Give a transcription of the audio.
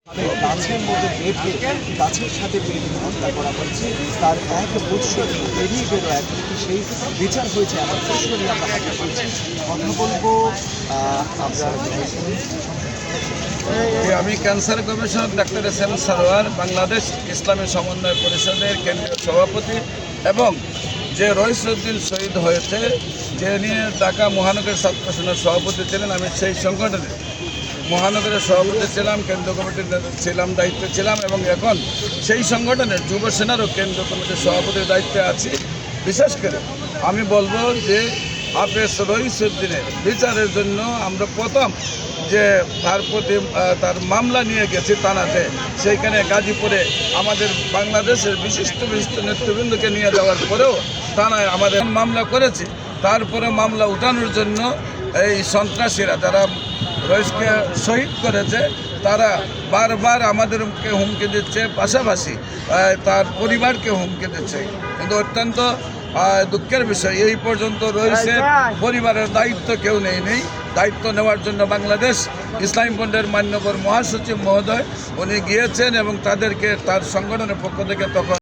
গাছের মধ্যে বেঁধে গাছের সাথে বেঁধে হত্যা করা হয়েছে। তার 1 বছর পেরিয়ে গেল, এখন কি সেই বিচার হয়েছে এমন প্রশ্ন নিয়ে আমরা কথা বলছি, কথা বলবো। আমরা আমি ক্যান্সার গবেষক ডাক্তার এস.এম. সারোয়ার, বাংলাদেশ ইসলামী সমন্বয় পরিষদের কেন্দ্রীয় সভাপতি, এবং যে রইসউদ্দিন শহীদ হয়েছে, যে নিয়ে ঢাকা মহানগর ছাত্র সংসদের সভাপতি ছিলেন, আমি সেই সংগঠনে মহানগরের সভাপতি ছিলাম, কেন্দ্র কমিটির ছিলাম, দায়িত্বে ছিলাম, এবং এখন সেই সংগঠনের যুব সেনারও কেন্দ্র কমিটির সভাপতির দায়িত্বে আছি। বিশেষ করে আমি বলবো যে হাফেজ রইসউদ্দিনের বিচারের জন্য আমরা প্রথম যে তার প্রতি তার মামলা নিয়ে গেছি থানাতে, সেইখানে গাজীপুরে আমাদের বাংলাদেশের বিশিষ্ট নেতৃবৃন্দকে নিয়ে যাওয়ার পরেও থানায় আমাদের মামলা করেছি। তারপরে মামলা উঠানোর জন্য এই সন্ত্রাসীরা যারা রইসকে শহীদ করেছে, তারা বারবার আমাদেরকে হুমকি দিচ্ছে, পাশাপাশি তার পরিবারকে হুমকি দিচ্ছে। কিন্তু অত্যন্ত দুঃখের বিষয়, এই পর্যন্ত রইসের পরিবারের দায়িত্ব কেউ নেই। দায়িত্ব নেওয়ার জন্য বাংলাদেশ ইসলামী ফ্রন্টের মান্যবর মহাসচিব মহোদয় উনি গিয়েছেন, এবং তাদেরকে তার সংগঠনের পক্ষ থেকে তখন